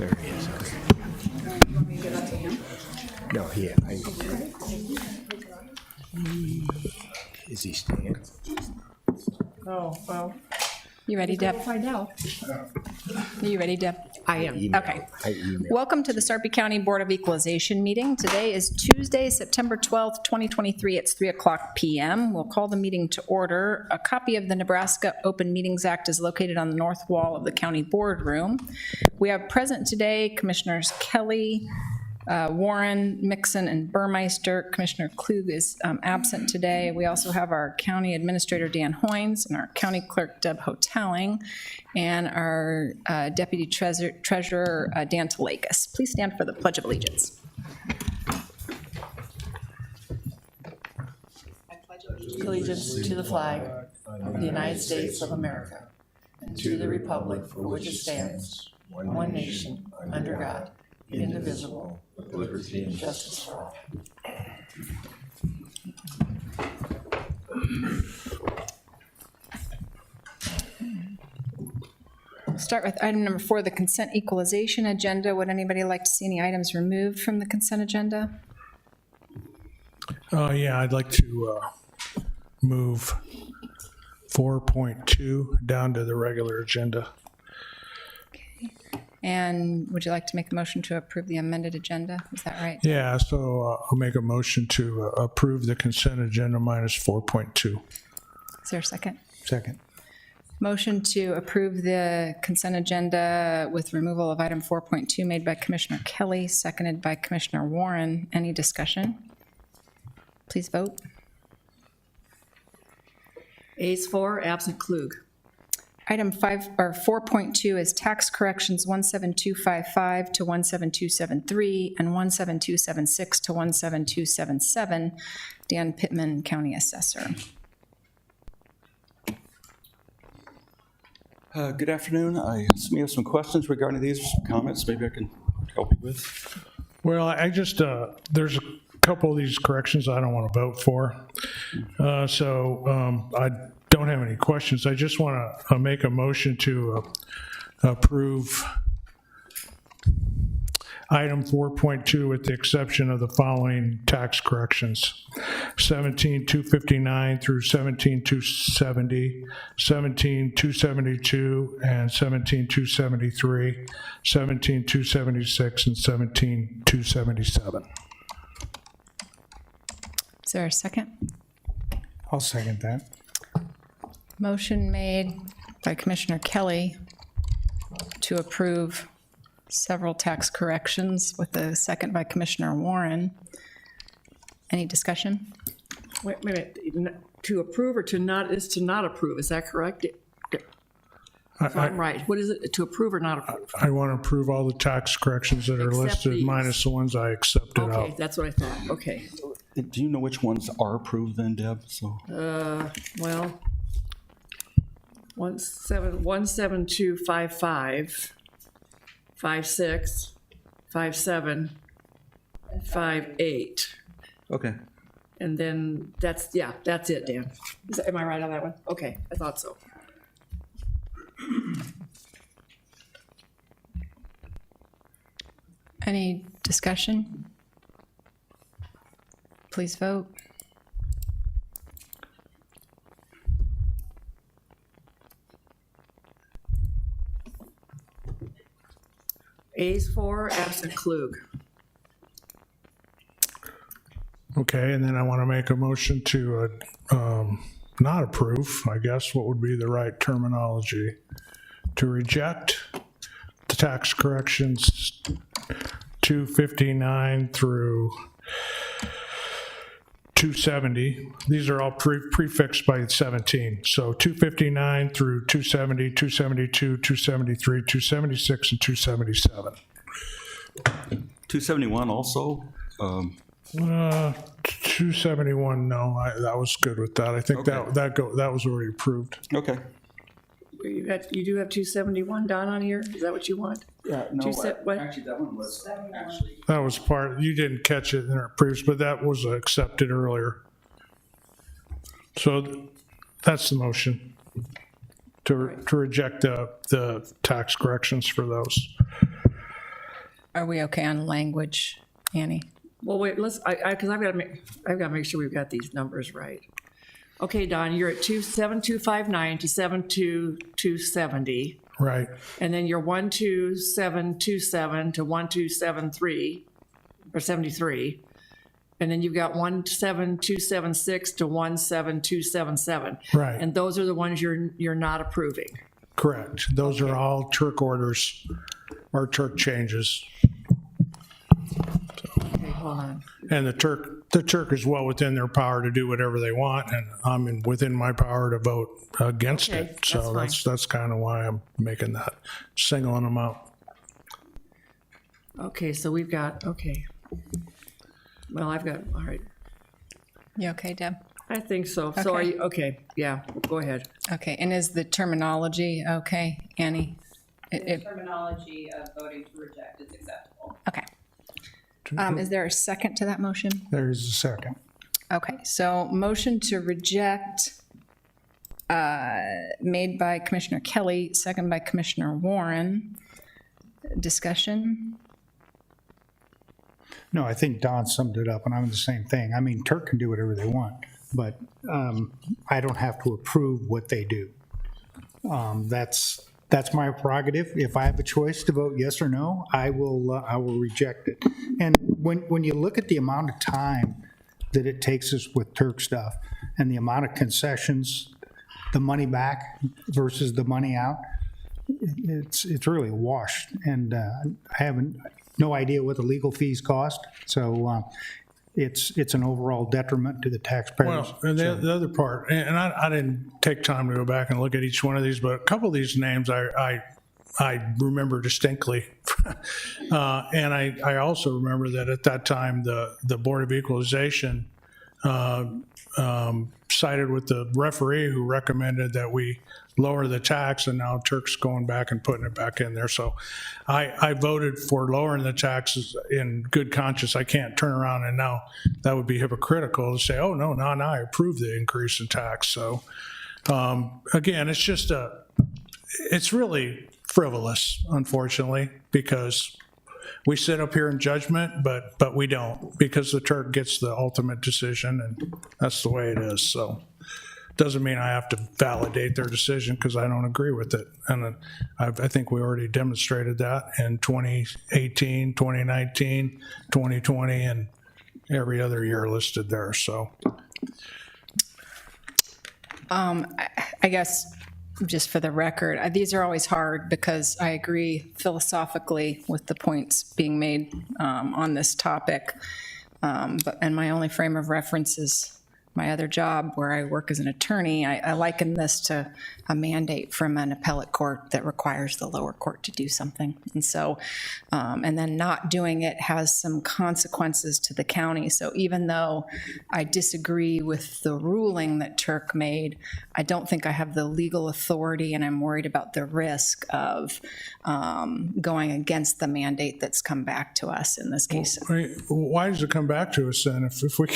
There he is. Okay. You want me to give that to him? No, here. Is he staying? Oh, well, You ready, Deb? we'll find out. Are you ready, Deb? I am. Okay. I emailed. Welcome to the Sarpy County Board of Equalization meeting. Today is Tuesday, September 12th, 2023. It's 3:00 p.m. We'll call the meeting to order. A copy of the Nebraska Open Meetings Act is located on the north wall of the county boardroom. We have present today Commissioners Kelly, Warren, Mixon, and Burmeister. Commissioner Klug is absent today. We also have our County Administrator Dan Hoynes and our County Clerk Deb Hotelling and our Deputy Treasurer Dan Talakis. Please stand for the Pledge of Allegiance. Allegiance to the flag of the United States of America and to the republic for which it stands, one nation, under God, indivisible, with liberty and justice for all. We'll start with item number 4, the consent equalization agenda. Would anybody like to see any items removed from the consent agenda? Yeah, I'd like to move 4.2 down to the regular agenda. And would you like to make a motion to approve the amended agenda? Is that right? Yeah, so I'll make a motion to approve the consent agenda minus 4.2. Is there a second? Second. Motion to approve the consent agenda with removal of item 4.2 made by Commissioner Kelly, seconded by Commissioner Warren. Any discussion? Please vote. Ayes 4, absent Klug. Item 4.2 is tax corrections 17255 to 17273 and 17276 to 17277. Dan Pittman, County Assessor. Good afternoon. I may have some questions regarding these, some comments maybe I can help you with. Well, I just, there's a couple of these corrections I don't want to vote for. So I don't have any questions. I just want to make a motion to approve item 4.2 with the exception of the following tax corrections: 17,259 through 17,270, 17,272 and 17,273, 17,276 and 17,277. Is there a second? I'll second that. Motion made by Commissioner Kelly to approve several tax corrections with a second by Commissioner Warren. Any discussion? Wait a minute, to approve or to not, is to not approve, is that correct? If I'm right, what is it, to approve or not approve? I want to approve all the tax corrections that are Except listed these. minus the ones I accepted Okay, out. that's what I thought, okay. Do you know which ones are approved then, Deb? So Well, 17255, 56, 57, 58. okay. And then that's it, Dan. Am I right on that one? Okay, I thought so. Any discussion? Please vote. Ayes 4, absent Klug. Okay, and then I want to make a motion to not approve, I guess, what would be the right terminology, to reject the tax corrections 259 through 270. These are all prefixed by 17. So 259 through 270, 272, 273, 276, and 277. 271 also. 271, no, that was good with that. I think Okay. that was already approved. Okay. You do have 271, Don, on here? Is that what you want? Yeah, no, what? actually that one was actually. That was part, you didn't catch it in our previous, but that was accepted earlier. So that's the motion, to reject the tax corrections for those. Are we okay on language, Annie? Well, wait, because I've got to make sure we've got these numbers right. Okay, Don, you're at 7,259 to 7,270, Right, and then you're 1,2727 to 1,273, or 73, and then you've got 1,7276 to 1,7277. Right. And those are the ones you're not approving. correct. Those are all Turk orders or Turk changes. Okay, hold on. And the Turk is well within their power to do whatever they want, and I'm within my power to vote against Okay, it. So that's that's kind of why I'm making that, singling them out. Okay, so we've got, okay. Well, I've got, all right. You okay, Deb? I think so. So are Okay. you, okay, yeah, go ahead. Okay, and is the terminology okay, Annie? Terminology of voting to reject is acceptable. Okay. Is there a second to that motion? There's a second. Okay, so motion to reject made by Commissioner Kelly, second by Commissioner Warren. Discussion? No, I think Don summed it up, and I'm the same thing. I mean, Turk can do whatever they want, but I don't have to approve what they do. That's my prerogative. If I have a choice to vote yes or no, I will reject it. And when you look at the amount of time that it takes us with Turk stuff and the amount of concessions, the money back versus the money out, it's really a wash. And I haven't no idea what the legal fees cost, so it's an overall detriment to the taxpayers. Well, and the other part, and I didn't take time to go back and look at each one of these, but a couple of these names I remember distinctly. And I also remember that at that time, the Board of Equalization sided with the referee who recommended that we lower the tax, and now Turk's going back and putting it back in there. So I voted for lowering the taxes in good conscience. I can't turn around and now that would be hypocritical to say, oh, no, now I approve the increase in tax. So again, it's really frivolous, unfortunately, because we sit up here in judgment, but we don't, because the Turk gets the ultimate decision, and that's the way it is. So doesn't mean I have to validate their decision because I don't agree with it. And I think we already demonstrated that in 2018, 2019, 2020, and every other year listed there. So I guess, just for the record, these are always hard because I agree philosophically with the points being made on this topic. And my only frame of reference is my other job where I work as an attorney. I liken this to a mandate from an appellate court that requires the lower court to do something. And so, and then not doing it has some consequences to the county. So even though I disagree with the ruling that Turk made, I don't think I have the legal authority, and I'm worried about the risk of going against the mandate that's come back to us in this case. I mean, why does it come back to us then if we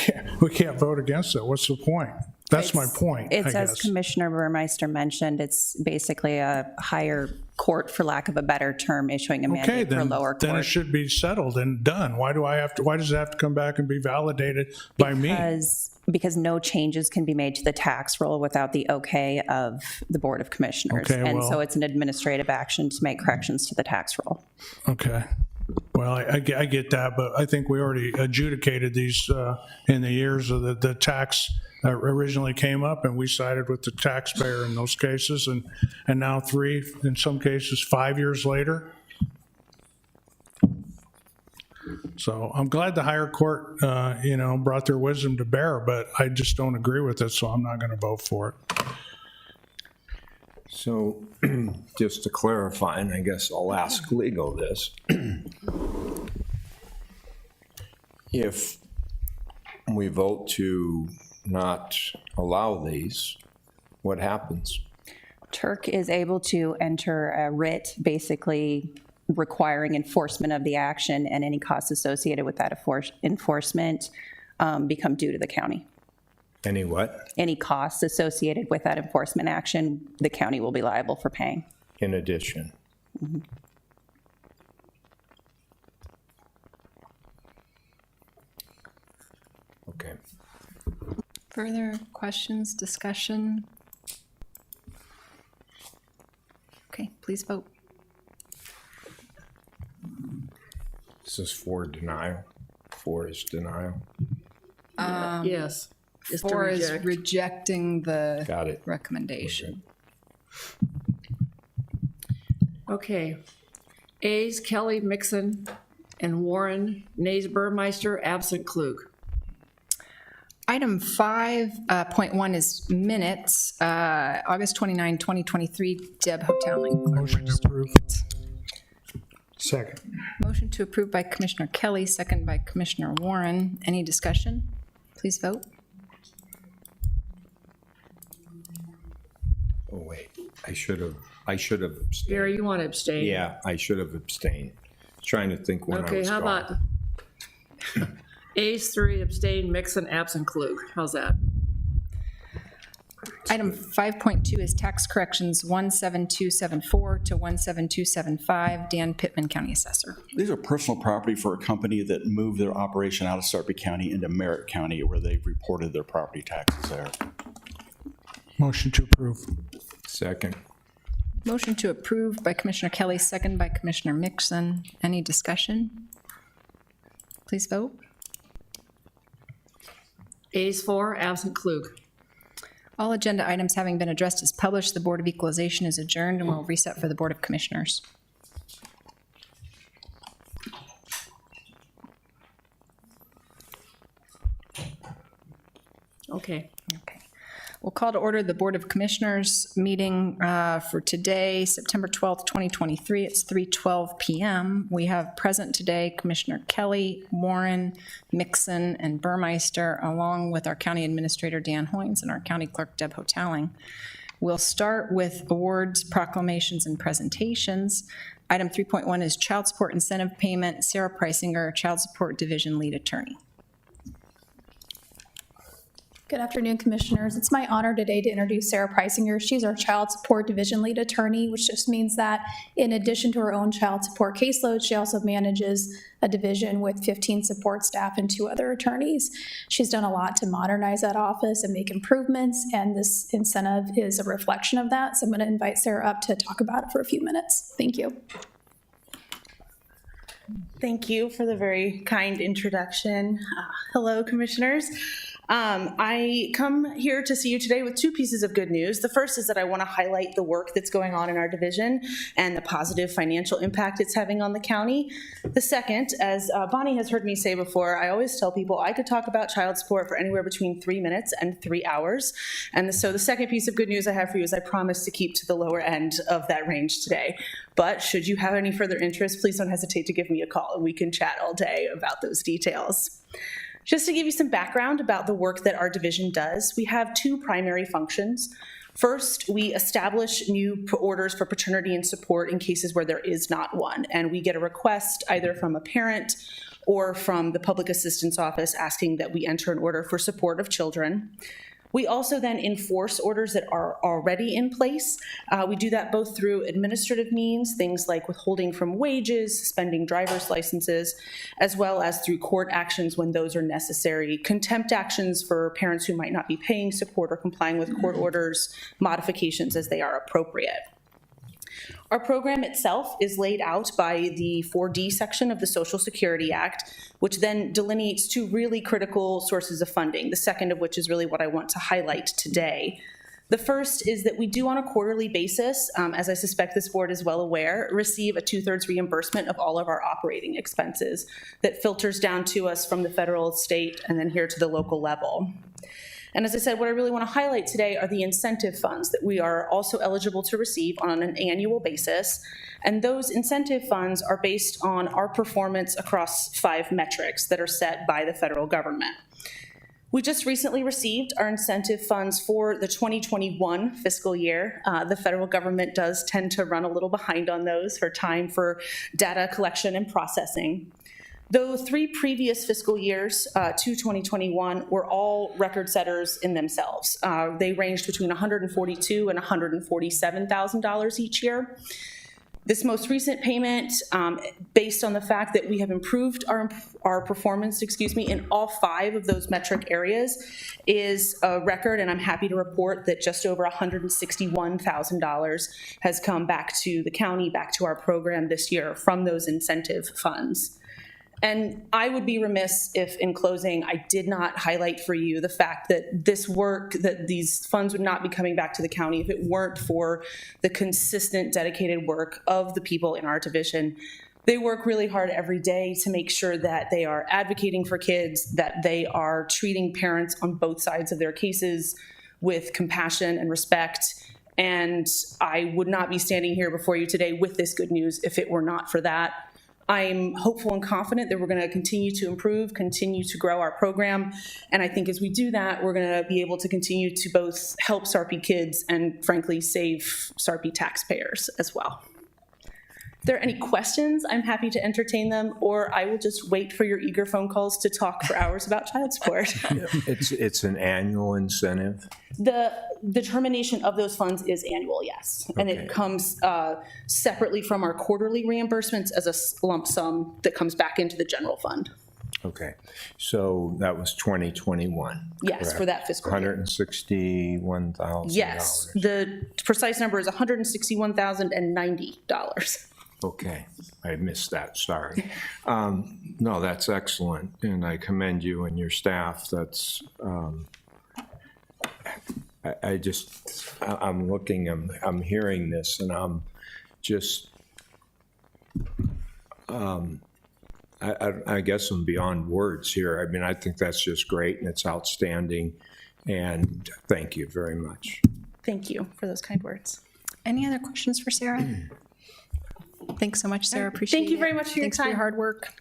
can't vote against it? What's the point? That's my point, I It's, as guess. Commissioner Burmeister mentioned, it's basically a higher court, for lack of a better term, issuing a Okay, mandate for a lower then it court. should be settled and done. Why does it have to come back and be validated by me? Because no changes can be made to the tax roll without the okay of the Board of Commissioners. Okay, And well- so it's an administrative action to make corrections to the tax roll. Okay. Well, I get that, but I think we already adjudicated these in the years of the tax originally came up, and we sided with the taxpayer in those cases, and now 3, in some cases, 5 years later. So I'm glad the higher court, brought their wisdom to bear, but I just don't agree with it, so I'm not going to vote for it. So just to clarify, and I guess I'll ask legal this. If we vote to not allow these, what happens? Turk is able to enter a writ, basically requiring enforcement of the action, and any costs associated with that enforcement become due to the county. Any what? Any costs associated with that enforcement action, the county will be liable for paying. In addition? Further questions, discussion? Okay, please vote. This is for denial. 4 is denial. Yes. Is to 4 is reject. rejecting the Got it. recommendation. Okay. Ayes, Kelly, Mixon, and Warren. Nays, Burmeister, absent Klug. Item 5.1 is minutes, August 29, 2023, Deb Hoteling. Motion to approve. Second. Motion to approve by Commissioner Kelly, second by Commissioner Warren. Any discussion? Please vote. Oh, wait, I should have abstained. Gary, you want to abstain? Yeah, I should have abstained. Trying to think when I Okay, was how gone. about Ayes 3, abstain, Mixon, absent Klug. How's that? Item 5.2 is tax corrections 17274 to 17275, Dan Pittman, County Assessor. These are personal property for a company that moved their operation out of Sarpy County into Merritt County, where they've reported their property taxes there. Motion to approve. Second. Motion to approve by Commissioner Kelly, second by Commissioner Mixon. Any discussion? Please vote. Ayes 4, absent Klug. All agenda items having been addressed as published, the Board of Equalization is adjourned and will reset for the Board of Commissioners. Okay. Okay. We'll call to order the Board of Commissioners meeting for today, September 12th, 2023. It's 3:12 p.m. We have present today Commissioner Kelly, Warren, Mixon, and Burmeister, along with our County Administrator Dan Hoynes and our County Clerk Deb Hoteling. We'll start with awards, proclamations, and presentations. Item 3.1 is Child Support Incentive Payment. Sarah Preisinger, Child Support Division Lead Attorney. Good afternoon, Commissioners. It's my honor today to introduce Sarah Preisinger. She's our Child Support Division Lead Attorney, which just means that in addition to her own child support caseload, she also manages a division with 15 support staff and 2 other attorneys. She's done a lot to modernize that office and make improvements, and this incentive is a reflection of that. So I'm going to invite Sarah up to talk about it for a few minutes. Thank you. Thank you for the very kind introduction. Hello, Commissioners. I come here to see you today with 2 pieces of good news. The first is that I want to highlight the work that's going on in our division and the positive financial impact it's having on the county. The second, as Bonnie has heard me say before, I always tell people I could talk about child support for anywhere between 3 minutes and 3 hours. And so the second piece of good news I have for you is I promise to keep to the lower end of that range today. But should you have any further interest, please don't hesitate to give me a call and we can chat all day about those details. Just to give you some background about the work that our division does, we have 2 primary functions. First, we establish new orders for paternity and support in cases where there is not one, and we get a request either from a parent or from the Public Assistance Office asking that we enter an order for support of children. We also then enforce orders that are already in place. We do that both through administrative means, things like withholding from wages, suspending driver's licenses, as well as through court actions when those are necessary, contempt actions for parents who might not be paying support or complying with court orders, modifications as they are appropriate. Our program itself is laid out by the 4D section of the Social Security Act, which then delineates 2 really critical sources of funding, the second of which is really what I want to highlight today. The first is that we do on a quarterly basis, as I suspect this board is well aware, receive a 2/3 reimbursement of all of our operating expenses that filters down to us from the federal, state, and then here to the local level. And as I said, what I really want to highlight today are the incentive funds that we are also eligible to receive on an annual basis. And those incentive funds are based on our performance across 5 metrics that are set by the federal government. We just recently received our incentive funds for the 2021 fiscal year. The federal government does tend to run a little behind on those for time for data collection and processing. Though 3 previous fiscal years to 2021 were all record setters in themselves. They ranged between $142,000 and $147,000 each year. This most recent payment, based on the fact that we have improved our performance, in all 5 of those metric areas, is a record, and I'm happy to report that just over $161,000 has come back to the county, back to our program this year from those incentive funds. And I would be remiss if, in closing, I did not highlight for you the fact that this work, that these funds would not be coming back to the county if it weren't for the consistent, dedicated work of the people in our division. They work really hard every day to make sure that they are advocating for kids, that they are treating parents on both sides of their cases with compassion and respect. And I would not be standing here before you today with this good news if it were not for that. I'm hopeful and confident that we're going to continue to improve, continue to grow our program. And I think as we do that, we're going to be able to continue to both help Sarpy kids and, frankly, save Sarpy taxpayers as well. If there are any questions, I'm happy to entertain them, or I will just wait for your eager phone calls to talk for hours about child support. It's an annual incentive? The determination of those funds is annual, yes. And Okay. it comes separately from our quarterly reimbursements as a lump sum that comes back into the general fund. Okay, so that was 2021? Yes, correct? for that fiscal year. $161,000? Yes, the precise number is $161,090. Okay, I missed that, sorry. No, that's excellent, and I commend you and your staff. That's, I'm looking, I'm hearing this, and I'm just, I guess I'm beyond words here. I mean, I think that's just great, and it's outstanding, and thank you very much. Thank you for those kind words. Any other questions for Sarah? Thanks so much, Sarah. Appreciate it. Thank you very much for your Thanks for your time. hard work.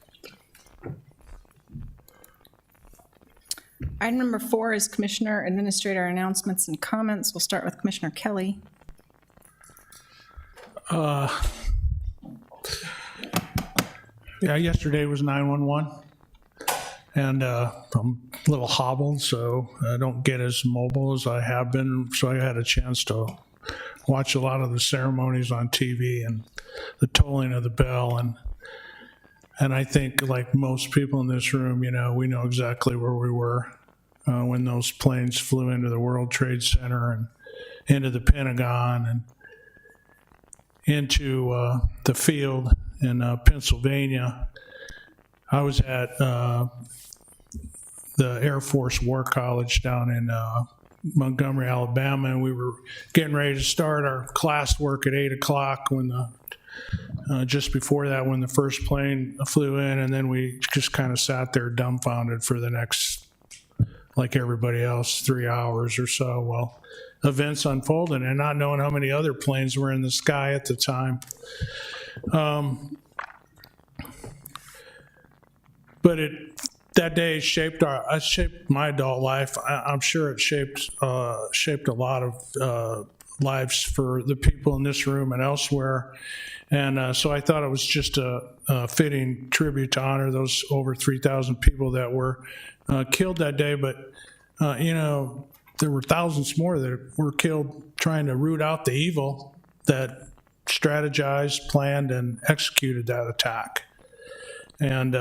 Item number 4 is Commissioner Administrator announcements and comments. We'll start with Commissioner Kelly. Yeah, yesterday was 911, and I'm a little hobbled, so I don't get as mobile as I have been. So I had a chance to watch a lot of the ceremonies on TV and the tolling of the bell, and I think, like most people in this room, you know, we know exactly where we were when those planes flew into the World Trade Center and into the Pentagon and into the field in Pennsylvania. I was at the Air Force War College down in Montgomery, Alabama, and we were getting ready to start our class work at 8 o'clock when just before that, when the first plane flew in, and then we just kind of sat there dumbfounded for the next, like everybody else, 3 hours or so. Well, events unfolded, and not knowing how many other planes were in the sky at the time. But that day shaped my adult life. I'm sure it shaped a lot of lives for the people in this room and elsewhere. And so I thought it was just a fitting tribute to honor those over 3,000 people that were killed that day. But, you know, there were thousands more that were killed trying to root out the evil that strategized, planned, and executed that attack. And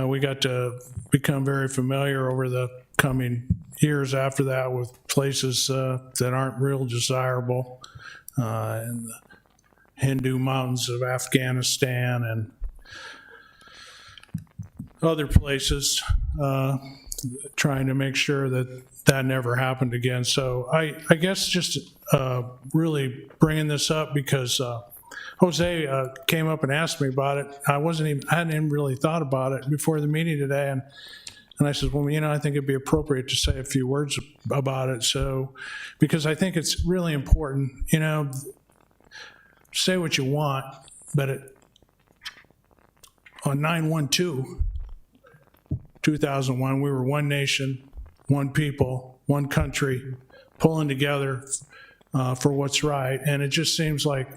we got to become very familiar over the coming years after that with places that aren't real desirable in the Hindu mountains of Afghanistan and other places, trying to make sure that that never happened again. So I guess just really bringing this up because Jose came up and asked me about it. I hadn't even really thought about it before the meeting today, and I said, well, you know, I think it'd be appropriate to say a few words about it. So, because I think it's really important, you know, say what you want, but on 9/12, 2001, we were one nation, one people, one country, pulling together for what's right, and it just seems like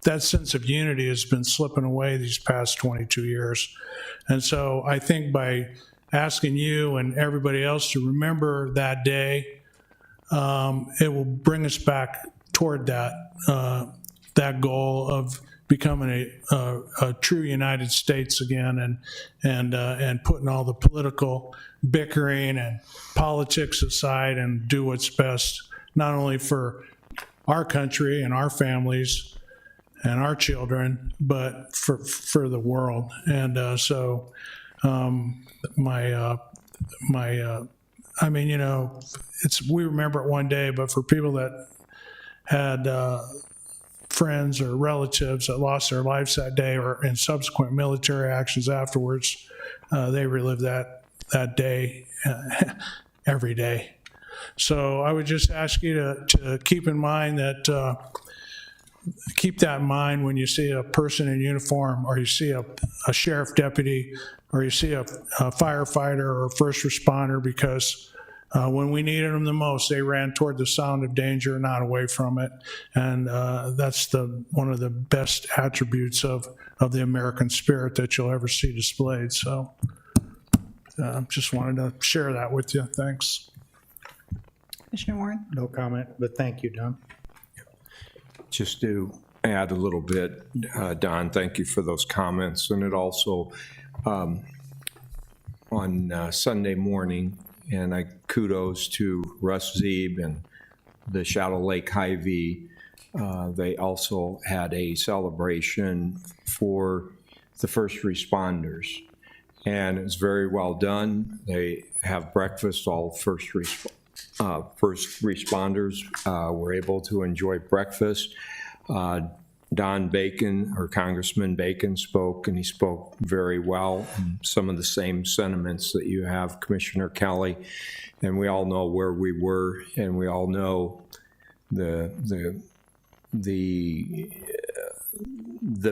that sense of unity has been slipping away these past 22 years. And so I think by asking you and everybody else to remember that day, it will bring us back toward that that goal of becoming a true United States again, and putting all the political bickering and politics aside and do what's best, not only for our country and our families and our children, but for the world. And I mean, you know, we remember it one day, but for people that had friends or relatives that lost their lives that day or in subsequent military actions afterwards, they relive that day every day. So I would just ask you to keep in mind that, keep that in mind when you see a person in uniform, or you see a sheriff deputy, or you see a firefighter or a first responder, because when we needed them the most, they ran toward the sound of danger, not away from it. And that's one of the best attributes of the American spirit that you'll ever see displayed. So just wanted to share that with you. Thanks. Commissioner Warren? No comment, but thank you, Don. Just to add a little bit, Don, thank you for those comments. And it also, on Sunday morning, and I kudos to Russ Zeeb and the Shadow Lake Hy-Vee, they also had a celebration for the first responders. And it's very well done. They have breakfast, all first responders were able to enjoy breakfast. Don Bacon, or Congressman Bacon, spoke, and he spoke very well. Some of the same sentiments that you have, Commissioner Kelly. And we all know where we were, and we all know the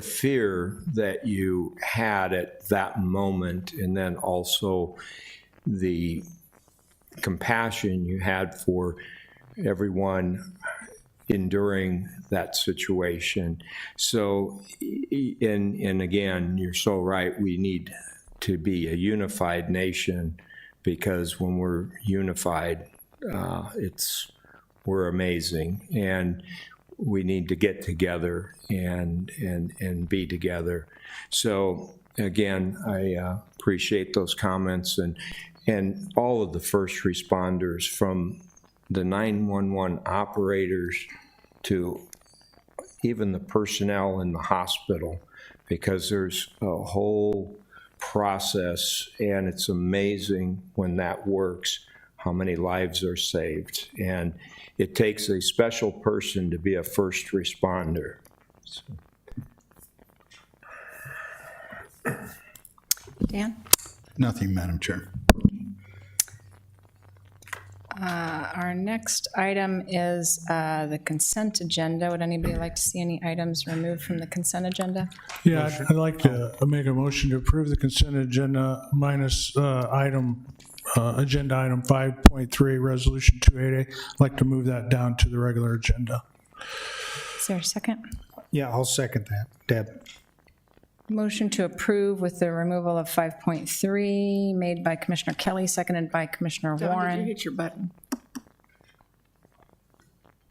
fear that you had at that moment, and then also the compassion you had for everyone enduring that situation. So, and again, you're so right, we need to be a unified nation, because when we're unified, we're amazing, and we need to get together and be together. So again, I appreciate those comments, and all of the first responders, from the 911 operators to even the personnel in the hospital, because there's a whole process, and it's amazing when that works, how many lives are saved. And it takes a special person to be a first responder. So. Dan? Nothing, Madam Chair. Our next item is the consent agenda. Would anybody like to see any items removed from the consent agenda? Yeah, I'd like to make a motion to approve the consent agenda minus agenda item 5.3, resolution 288. I'd like to move that down to the regular agenda. Is there a second? Yeah, I'll second that, Deb. Motion to approve with the removal of 5.3 made by Commissioner Kelly, seconded by Commissioner Don, did you Warren. hit your button?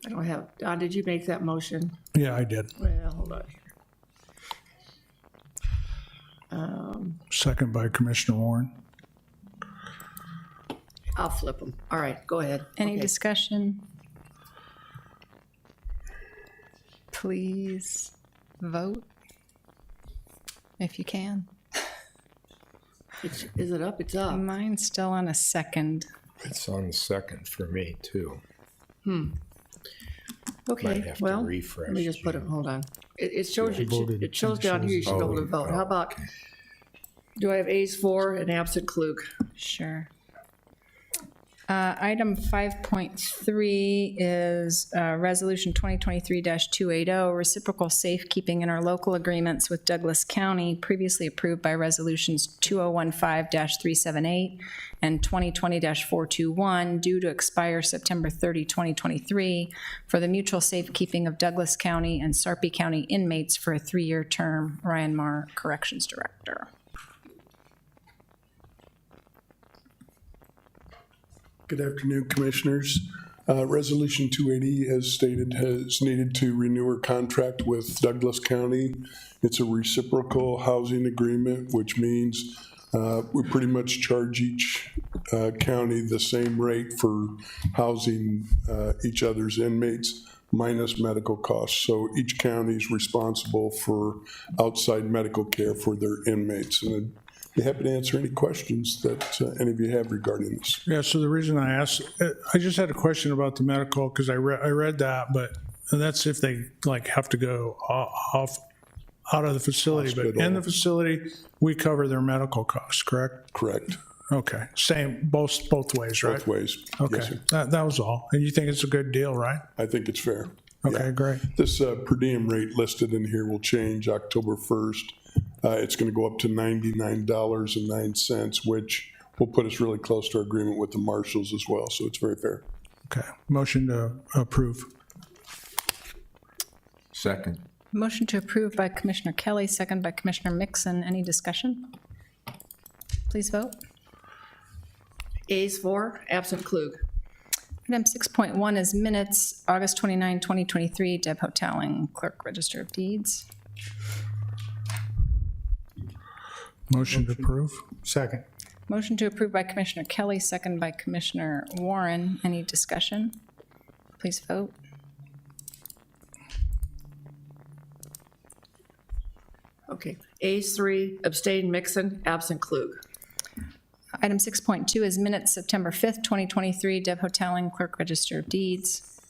I don't have, Don, did you make that motion? Yeah, I did. Well, hold on here. Second by Commissioner Warren. I'll flip them. All right, go ahead. Any Okay. discussion? Please vote if you can. Is it up? It's up. Mine's still on a second. It's on the second for me, too. Okay, Might have to well, refresh. let me just put it, hold on. It shows you, voted. it shows down here you should be able to vote. How about, do I have ayes 4 and absent Klug? Sure. Item 5.3 is Resolution 2023-280, reciprocal safekeeping interlocal agreements with Douglas County, previously approved by Resolutions 2015-378 and 2020-421, due to expire September 30, 2023, for the mutual safekeeping of Douglas County and Sarpy County inmates for a 3-year term. Ryan Marr, Corrections Director. Good afternoon, Commissioners. Resolution 280, as stated, has needed to renew her contract with Douglas County. It's a reciprocal housing agreement, which means we pretty much charge each county the same rate for housing each other's inmates minus medical costs. So each county is responsible for outside medical care for their inmates. And I'd be happy to answer any questions that any of you have regarding this. Yeah, so the reason I asked, I just had a question about the medical, because I read that, but that's if they like have to go out of the facility. But in the facility, we cover their medical costs, correct? Correct. Okay, same, both ways, right? Both ways. Okay, Yes, sir. that was all. And you think it's a good deal, right? I think it's fair. Okay, Yeah. great. This per diem rate listed in here will change October 1st. It's going to go up to $99.09, which will put us really close to our agreement with the marshals as well. So it's very fair. Okay, motion to approve. Second. Motion to approve by Commissioner Kelly, second by Commissioner Mixon. Any discussion? Please vote. Ayes 4, absent Klug. Item 6.1 is minutes, August 29, 2023. Deb Hoteling, Clerk Register of Deeds. Motion to approve. Second. Motion to approve by Commissioner Kelly, second by Commissioner Warren. Any discussion? Please vote. Okay. Ayes 3, abstain Mixon, absent Klug. Item 6.2 is minutes, September 5th, 2023. Deb Hoteling, Clerk Register of Deeds.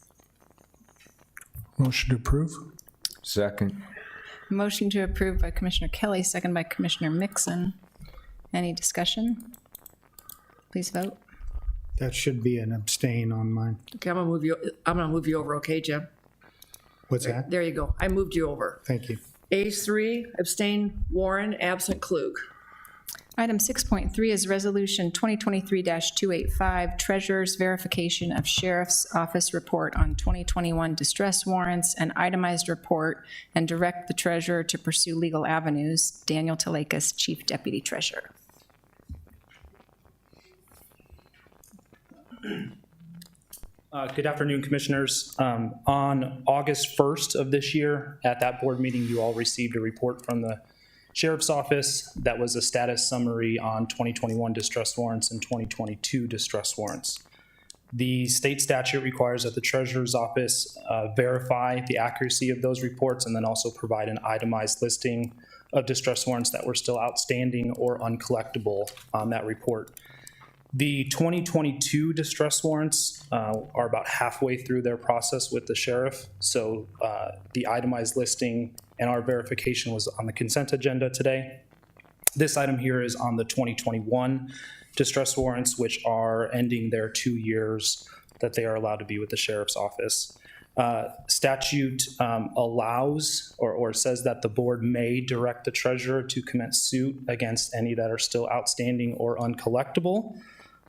Motion to approve. Second. Motion to approve by Commissioner Kelly, second by Commissioner Mixon. Any discussion? Please vote. That should be an abstain on mine. Okay, I'm gonna move you over, okay, Jim? What's that? There you go. I moved you over. Thank you. Ayes 3, abstain Warren, absent Klug. Item 6.3 is Resolution 2023-285, Treasurer's Verification of Sheriff's Office Report on 2021 Distress Warrants and Itemized Report, and direct the Treasurer to pursue legal avenues. Daniel Talakis, Chief Deputy Treasurer. Good afternoon, Commissioners. On August 1st of this year, at that board meeting, you all received a report from the Sheriff's Office that was a status summary on 2021 distress warrants and 2022 distress warrants. The state statute requires that the Treasurer's Office verify the accuracy of those reports and then also provide an itemized listing of distress warrants that were still outstanding or uncollectible on that report. The 2022 distress warrants are about halfway through their process with the sheriff. So the itemized listing and our verification was on the consent agenda today. This item here is on the 2021 distress warrants, which are ending their 2 years that they are allowed to be with the sheriff's office. Statute allows or says that the board may direct the treasurer to commence suit against any that are still outstanding or uncollectible.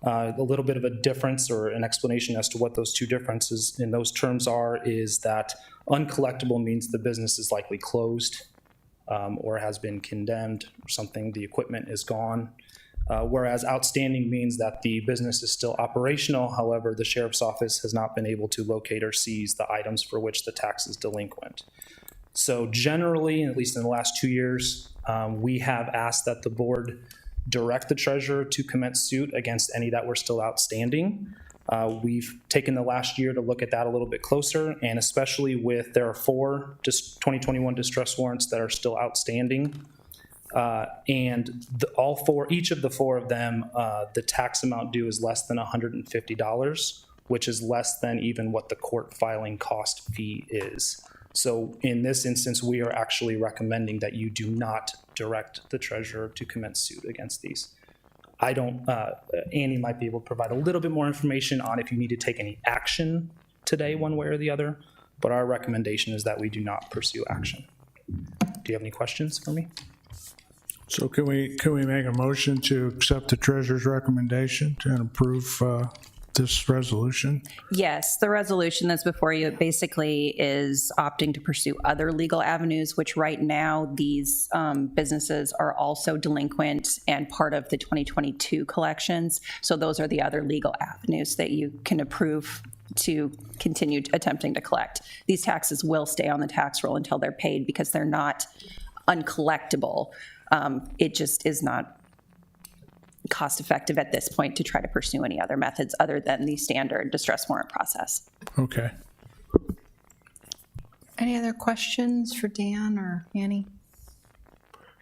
A little bit of a difference or an explanation as to what those two differences in those terms are is that uncollectible means the business is likely closed or has been condemned or something, the equipment is gone. Whereas outstanding means that the business is still operational, however, the sheriff's office has not been able to locate or seize the items for which the tax is delinquent. So generally, at least in the last 2 years, we have asked that the board direct the treasurer to commence suit against any that were still outstanding. We've taken the last year to look at that a little bit closer, and especially with there are 4 2021 distress warrants that are still outstanding. And each of the 4 of them, the tax amount due is less than $150, which is less than even what the court filing cost fee is. So in this instance, we are actually recommending that you do not direct the treasurer to commence suit against these. I don't, Annie might be able to provide a little bit more information on if you need to take any action today, one way or the other, but our recommendation is that we do not pursue action. Do you have any questions for me? So can we make a motion to accept the treasurer's recommendation and approve this resolution? Yes, the resolution that's before you basically is opting to pursue other legal avenues, which right now these businesses are also delinquent and part of the 2022 collections. So those are the other legal avenues that you can approve to continue attempting to collect. These taxes will stay on the tax roll until they're paid because they're not uncollectible. It just is not cost effective at this point to try to pursue any other methods other than the standard distress warrant process. Okay. Any other questions for Dan or Annie?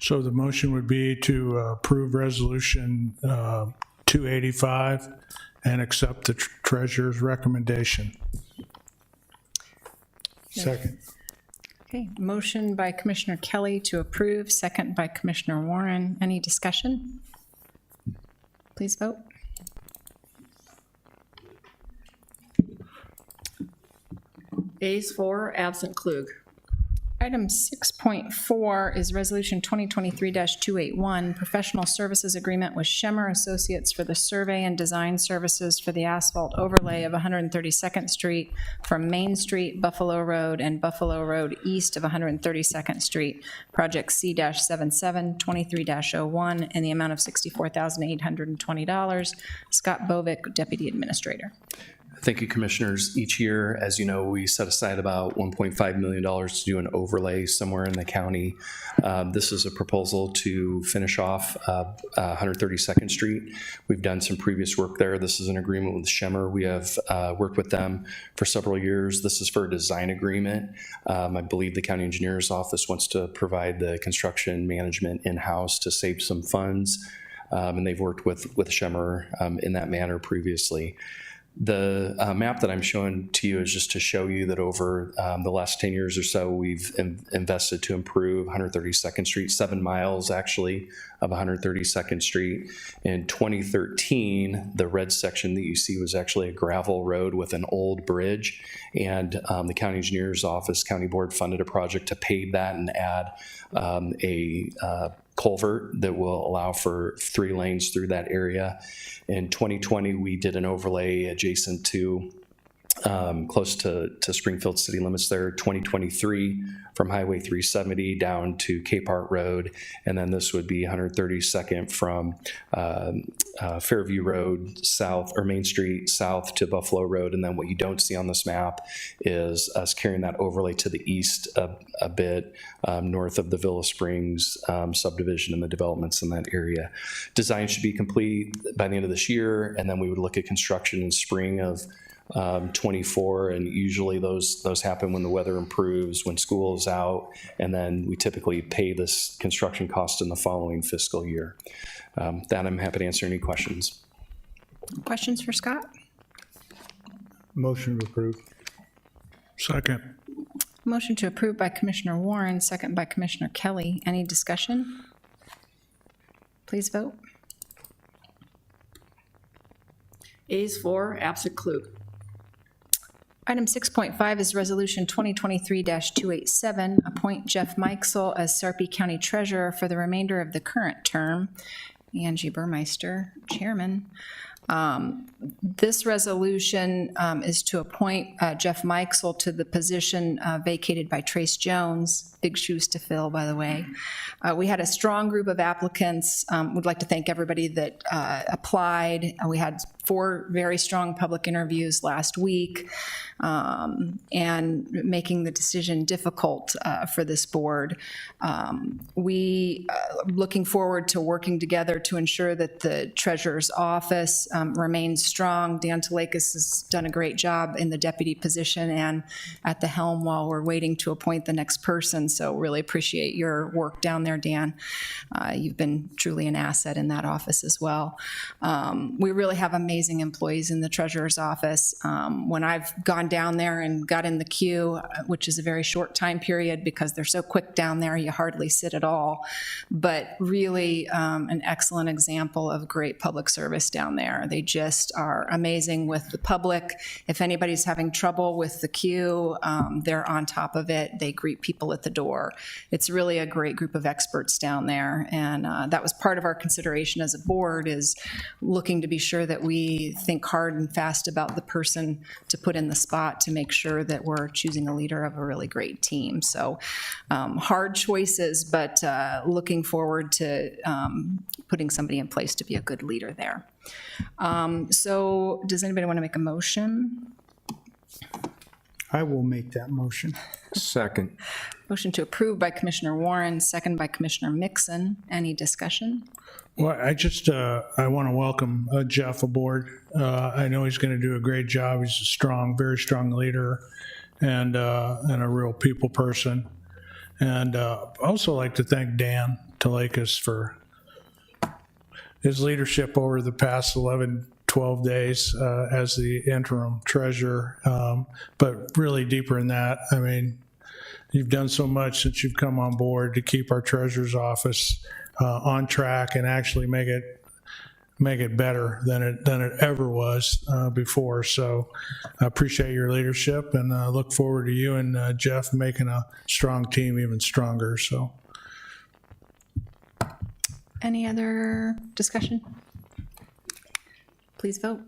So the motion would be to approve Resolution 285 and accept the treasurer's recommendation. Second. Okay, motion by Commissioner Kelly to approve, second by Commissioner Warren. Any discussion? Please vote. Ayes 4, absent Klug. Item 6.4 is Resolution 2023-281, Professional Services Agreement with Schemmer Associates for the survey and design services for the asphalt overlay of 132nd Street from Main Street, Buffalo Road, and Buffalo Road east of 132nd Street, Project C-77 23-01, in the amount of $64,820. Scott Bovick, Deputy Administrator. Thank you, Commissioners. Each year, as you know, we set aside about $1.5 million to do an overlay somewhere in the county. This is a proposal to finish off 132nd Street. We've done some previous work there. This is an agreement with Schemmer. We have worked with them for several years. This is for a design agreement. I believe the County Engineer's Office wants to provide the construction management in-house to save some funds, and they've worked with Schemmer in that manner previously. The map that I'm showing to you is just to show you that over the last 10 years or so, we've invested to improve 132nd Street, 7 miles actually of 132nd Street. In 2013, the red section that you see was actually a gravel road with an old bridge, and the County Engineer's Office, County Board funded a project to pave that and add a culvert that will allow for 3 lanes through that area. In 2020, we did an overlay adjacent to close to Springfield city limits there, 2023 from Highway 370 down to Capehart Road, and then this would be 132nd from Fairview Road south, or Main Street south to Buffalo Road. And then what you don't see on this map is us carrying that overlay to the east a bit, north of the Villa Springs subdivision and the developments in that area. Design should be complete by the end of this year, and then we would look at construction in spring of 24, and usually those happen when the weather improves, when school is out, and then we typically pay this construction cost in the following fiscal year. That I'm happy to answer any questions. Questions for Scott? Motion to approve. Second. Motion to approve by Commissioner Warren, second by Commissioner Kelly. Any discussion? Please vote. Ayes 4, absent Klug. Item 6.5 is Resolution 2023-287, appoint Jeff Mikesell as Sarpy County Treasurer for the remainder of the current term. Angie Burmeister, Chairman. This resolution is to appoint Jeff Mikesell to the position vacated by Trace Jones. Big shoes to fill, by the way. We had a strong group of applicants. Would like to thank everybody that applied. We had 4 very strong public interviews last week, and making the decision difficult for this board. We looking forward to working together to ensure that the treasurer's office remains strong. Dan Talakis has done a great job in the deputy position and at the helm while we're waiting to appoint the next person. So really appreciate your work down there, Dan. You've been truly an asset in that office as well. We really have amazing employees in the treasurer's office. When I've gone down there and got in the queue, which is a very short time period because they're so quick down there, you hardly sit at all. But really an excellent example of great public service down there. They just are amazing with the public. If anybody's having trouble with the queue, they're on top of it. They greet people at the door. It's really a great group of experts down there. And that was part of our consideration as a board, is looking to be sure that we think hard and fast about the person to put in the spot to make sure that we're choosing a leader of a really great team. So hard choices, but looking forward to putting somebody in place to be a good leader there. So does anybody want to make a motion? I will make that motion. Second. Motion to approve by Commissioner Warren, second by Commissioner Mixon. Any discussion? Well, I want to welcome Jeff aboard. I know he's going to do a great job. He's a strong, very strong leader and a real people person. And also like to thank Dan Talakis for his leadership over the past 12 days as the interim treasurer. But really deeper in that, I mean, you've done so much since you've come on board to keep our treasurer's office on track and actually make it better than it ever was before. So I appreciate your leadership and look forward to you and Jeff making a strong team even stronger. So. Any other discussion? Please vote.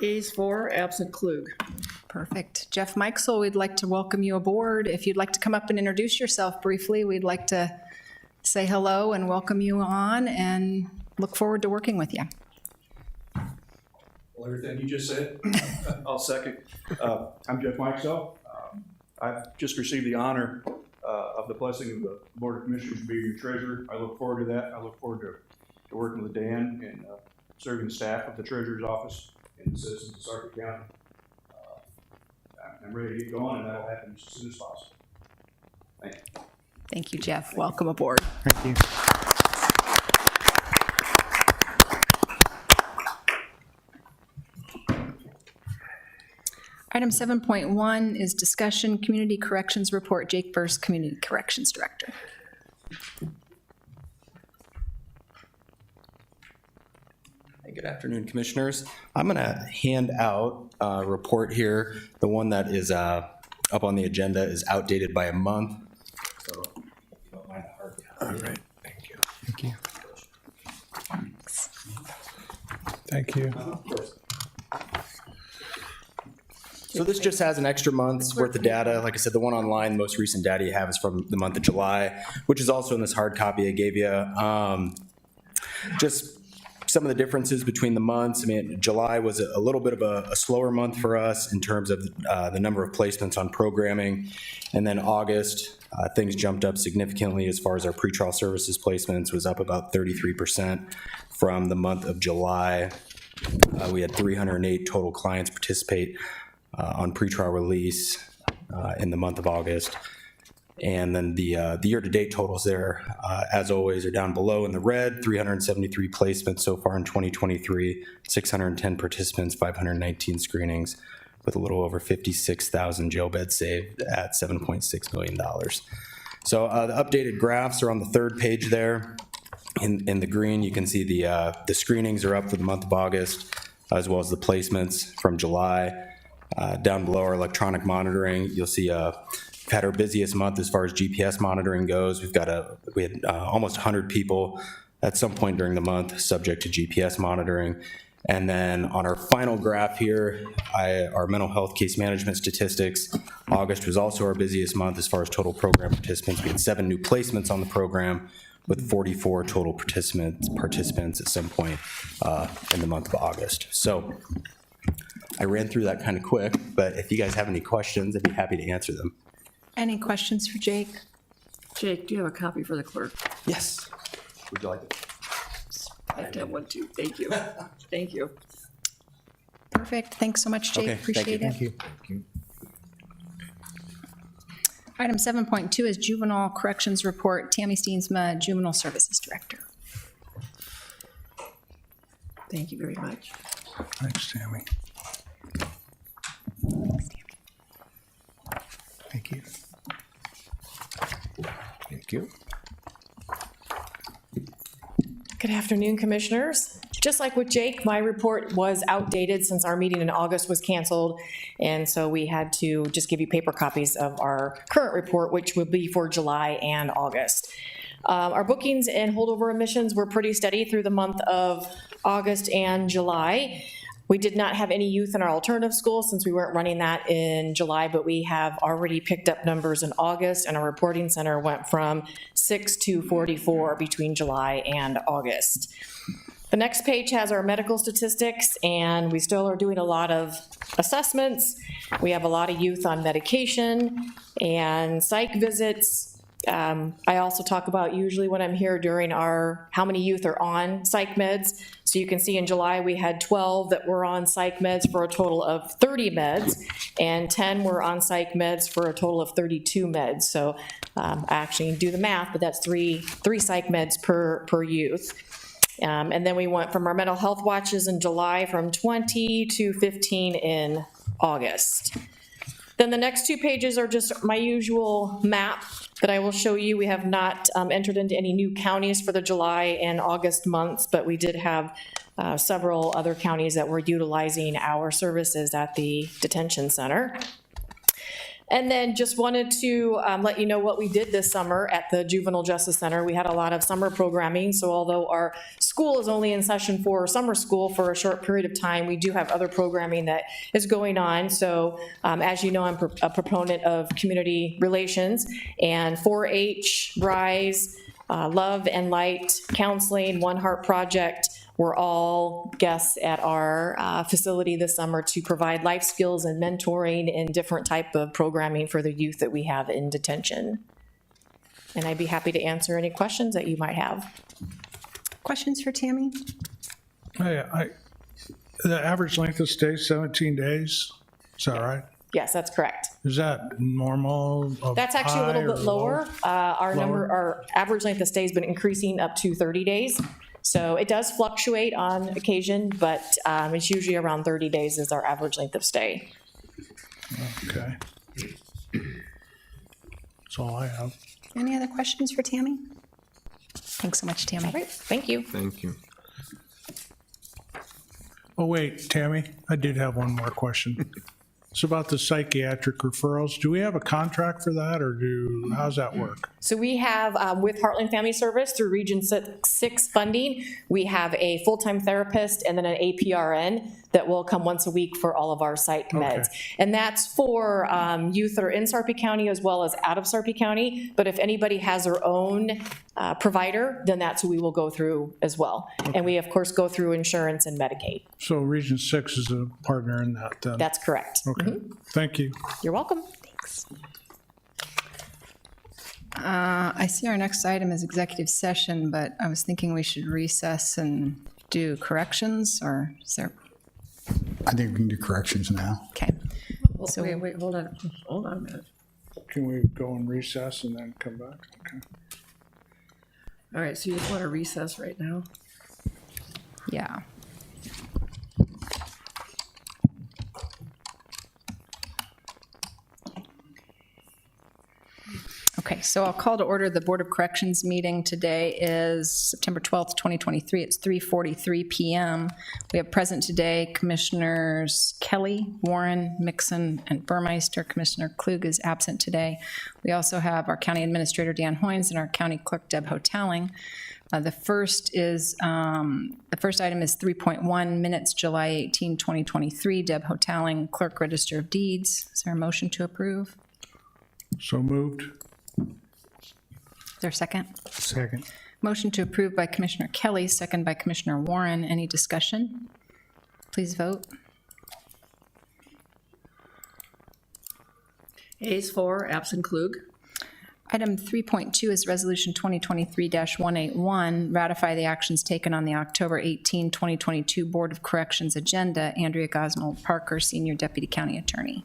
Ayes 4, absent Klug. Perfect. Jeff Mikesell, we'd like to welcome you aboard. If you'd like to come up and introduce yourself briefly, we'd like to say hello and welcome you on and look forward to working with you. Well, everything you just said, I'll second. I'm Jeff Mikesell. I've just received the honor of the blessing of the Board of Commissioners being your treasurer. I look forward to that. I look forward to working with Dan and serving the staff of the treasurer's office and the citizens of Sarpy County. I'm ready to get going, and that'll happen as soon as possible. Thank you. Thank you, Jeff. Welcome aboard. Thank you. Item 7.1 is discussion, Community Corrections Report. Jake Burst, Community Corrections Director. Hey, good afternoon, Commissioners. I'm going to hand out a report here. The one that is up on the agenda is outdated by a month. So, if you don't mind the hard copy. All right. Thank you. Thank you. Thank you. So this just has an extra month's worth of data. Like I said, the one online, the most recent data you have is from the month of July, which is also in this hard copy I gave you. Just some of the differences between the months. I mean, July was a little bit of a slower month for us in terms of the number of placements on programming. And then August, things jumped up significantly as far as our pretrial services placements was up about 33% from the month of July. We had 308 total clients participate on pretrial release in the month of August. And then the year-to-date totals there, as always, are down below in the red. 373 placements so far in 2023, 610 participants, 519 screenings, with a little over 56,000 jail beds saved at $7.6 million. So the updated graphs are on the third page there. In the green, you can see the screenings are up for the month of August, as well as the placements from July. Down below our electronic monitoring, you'll see we've had our busiest month as far as GPS monitoring goes. We had almost 100 people at some point during the month subject to GPS monitoring. And then on our final graph here, our mental health case management statistics, August was also our busiest month as far as total program participants. We had 7 new placements on the program with 44 total participants at some point in the month of August. So I ran through that kind of quick, but if you guys have any questions, I'd be happy to answer them. Any questions for Jake? Jake, do you have a copy for the clerk? Yes. Would you like it? I have one too. Thank you. Thank you. Perfect. Thanks so much, Jake. Okay, thank you. Appreciate it. Thank you. Thank you. Item 7.2 is Juvenile Corrections Report. Tammy Steensma, Juvenile Services Director. Thank you very much. Thanks, Tammy. Thank you. Thank you. Good afternoon, Commissioners. Just like with Jake, my report was outdated since our meeting in August was canceled, and so we had to just give you paper copies of our current report, which will be for July and August. Our bookings and holdover admissions were pretty steady through the month of August and July. We did not have any youth in our alternative school since we weren't running that in July, but we have already picked up numbers in August, and our reporting center went from 6 to 44 between July and August. The next page has our medical statistics, and we still are doing a lot of assessments. We have a lot of youth on medication and psych visits. I also talk about usually when I'm here during our, how many youth are on psych meds. So you can see in July, we had 12 that were on psych meds for a total of 30 meds, and 10 were on psych meds for a total of 32 meds. So I actually do the math, but that's three psych meds per youth. And then we went from our mental health watches in July from 20 to 15 in August. Then the next 2 pages are just my usual map that I will show you. We have not entered into any new counties for the July and August months, but we did have several other counties that were utilizing our services at the detention center. And then just wanted to let you know what we did this summer at the Juvenile Justice Center. We had a lot of summer programming, so although our school is only in session for summer school for a short period of time, we do have other programming that is going on. So as you know, I'm a proponent of community relations, and 4-H, RISE, Love and Light, Counseling, One Heart Project, were all guests at our facility this summer to provide life skills and mentoring and different type of programming for the youth that we have in detention. And I'd be happy to answer any questions that you might have. Questions for Tammy? The average length of stay, 17 days, is that right? Yes, that's correct. Is that normal? That's actually a high little or bit lower. Lower? Our average length of stay has been increasing up to 30 days. So it does fluctuate on occasion, but it's usually around 30 days is our average length of stay. Okay. That's all I have. Any other questions for Tammy? Thanks so much, Tammy. All right, thank you. Thank you. Oh, wait, Tammy, I did have one more question. It's about the psychiatric referrals. Do we have a contract for that, or how's that work? So we have, with Heartland Family Service through Region 6 funding, we have a full-time therapist and then an APRN that will come once a week for all of our psych meds. And that's for youth that are in Sarpy County as well as out of Sarpy County. But if anybody has their own provider, then that's who we will go through as well. And we, of course, go through insurance and Medicaid. So Region 6 is a partner in that then? That's correct. Okay, thank you. You're welcome. Thanks. I see our next item is executive session, but I was thinking we should recess and do corrections, or is there? I think we can do corrections now. Okay. So wait, hold on a minute. Can we go and recess and then come back? Okay. All right, so you just want to recess right now? Yeah. Okay, so I'll call to order the Board of Corrections meeting. Today is September 12th, 2023. It's 3:43 p.m. We have present today Commissioners Kelly, Warren, Mixon, and Burmeister. Commissioner Klug is absent today. We also have our County Administrator Dan Hoynes and our County Clerk Deb Hotaling. The first item is 3.1 minutes, July 18, 2023. Deb Hotaling, Clerk Register of Deeds. Is there a motion to approve? So moved. Is there a second? Second. Motion to approve by Commissioner Kelly, second by Commissioner Warren. Any discussion? Please vote. Ayes for, absent Klug. Item 3.2 is Resolution 2023-181, ratify the actions taken on the October 18, 2022 Board of Corrections agenda. Andrea Gosnold Parker, Senior Deputy County Attorney.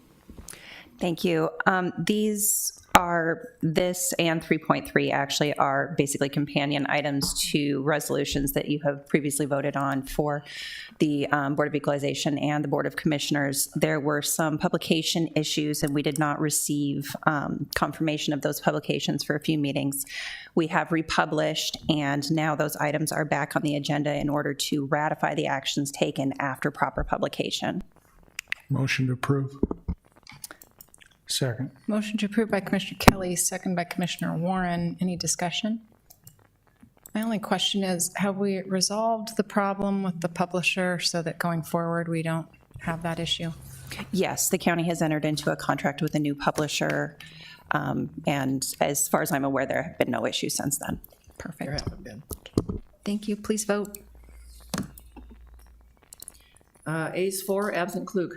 Thank you. This and 3.3 actually are basically companion items to resolutions that you have previously voted on for the Board of Equalization and the Board of Commissioners. There were some publication issues, and we did not receive confirmation of those publications for a few meetings. We have republished, and now those items are back on the agenda in order to ratify the actions taken after proper publication. Motion to approve. Second. Motion to approve by Commissioner Kelly, second by Commissioner Warren. Any discussion? My only question is, have we resolved the problem with the publisher so that going forward we don't have that issue? Yes, the county has entered into a contract with a new publisher, and as far as I'm aware, there have been no issues since then. Perfect. Thank you. Please vote. Ayes 4, absent Klug.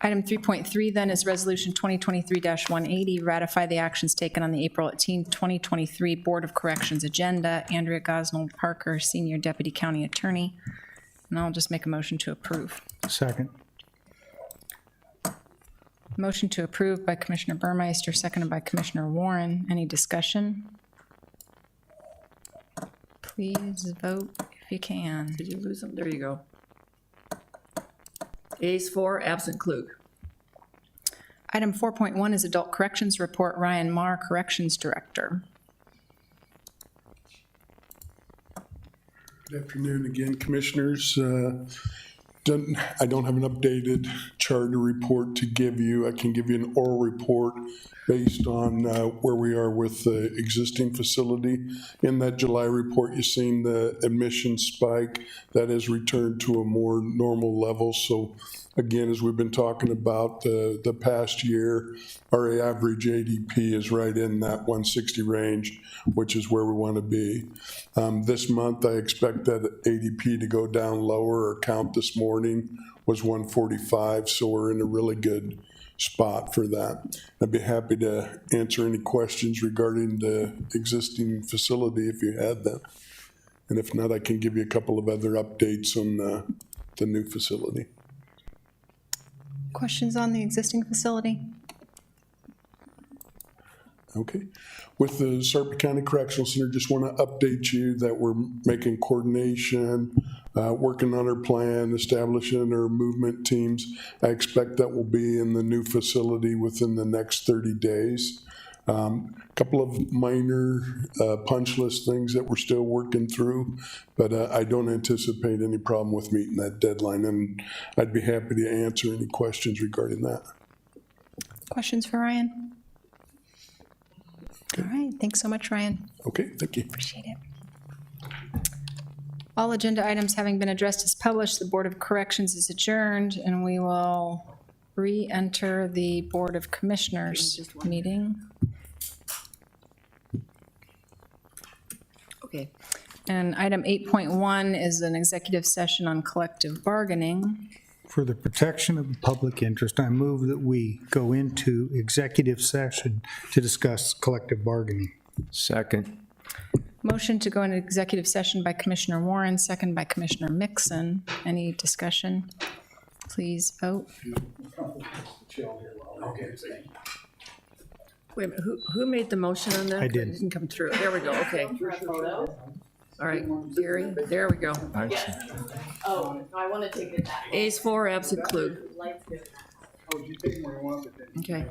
Item 3.3 then is Resolution 2023-180, ratify the actions taken on the April 18, 2023 Board of Corrections agenda. Andrea Gosnell Parker, Senior Deputy County Attorney. And I'll just make a motion to approve. Second. Motion to approve by Commissioner Burmeister, seconded by Commissioner Warren. Any discussion? Please vote if you can. Did you lose them? There you go. Ayes 4, absent Klug. Item 4.1 is Adult Corrections Report. Ryan Marr, Corrections Director. Good afternoon again, Commissioners. I don't have an updated charter report to give you. I can give you an oral report based on where we are with the existing facility. In that July report, you've seen the admission spike that has returned to a more normal level. So again, as we've been talking about the past year, our average ADP is right in that 160 range, which is where we want to be. This month, I expect that ADP to go down lower. Our count this morning was 145, so we're in a really good spot for that. I'd be happy to answer any questions regarding the existing facility if you had them. And if not, I can give you a couple of other updates on the new facility. Questions on the existing facility? Okay. With the Sarpy County Correctional Center, just want to update you that we're making coordination, working on our plan, establishing our movement teams. I expect that will be in the new facility within the next 30 days. Couple of minor punch list things that we're still working through, but I don't anticipate any problem with meeting that deadline, and I'd be happy to answer any questions regarding that. Questions for Ryan? All right, thanks so much, Ryan. Okay, thank you. Appreciate it. All agenda items having been addressed as published, the Board of Corrections is adjourned, and we will re-enter the Board of Commissioners meeting. Okay. And item 8.1 is an executive session on collective bargaining. For the protection of the public interest, I move that we go into executive session to discuss collective bargaining. Second. Motion to go into executive session by Commissioner Warren, second by Commissioner Mixon. Any discussion? Please vote. Wait a minute, who made the motion on that? I did. It didn't come through. There we go, okay. All right, Gary, there we go. Oh, I want to take it back. Ayes 4, absent Klug. Okay.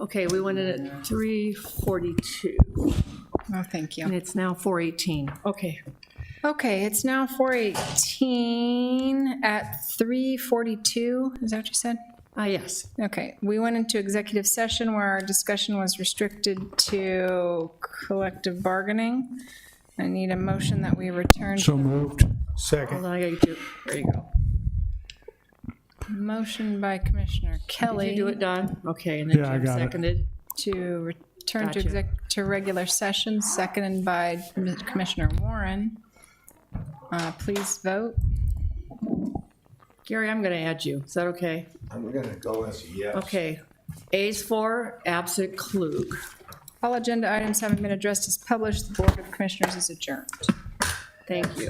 Okay, we went in at 3:42, Oh, thank you. and it's now 4:18. Okay. Okay, it's now 4:18 at 3:42, is that what you said? Yes. Okay, we went into executive session where our discussion was restricted to collective bargaining. I need a motion that we return. So moved. Second. Hold on, I gotta get you, there you go. Motion by Commissioner Did Kelly. you do it, Don? Okay, and then Yeah, I Jim got it. seconded. To return to Gotcha. to regular session, seconded by Commissioner Warren. Please vote. Gary, I'm gonna add you. Is that okay? I'm going to go as a yes. Okay. A's for, absent Klug. All agenda items having been addressed as published, the Board of Commissioners is adjourned. Thank you.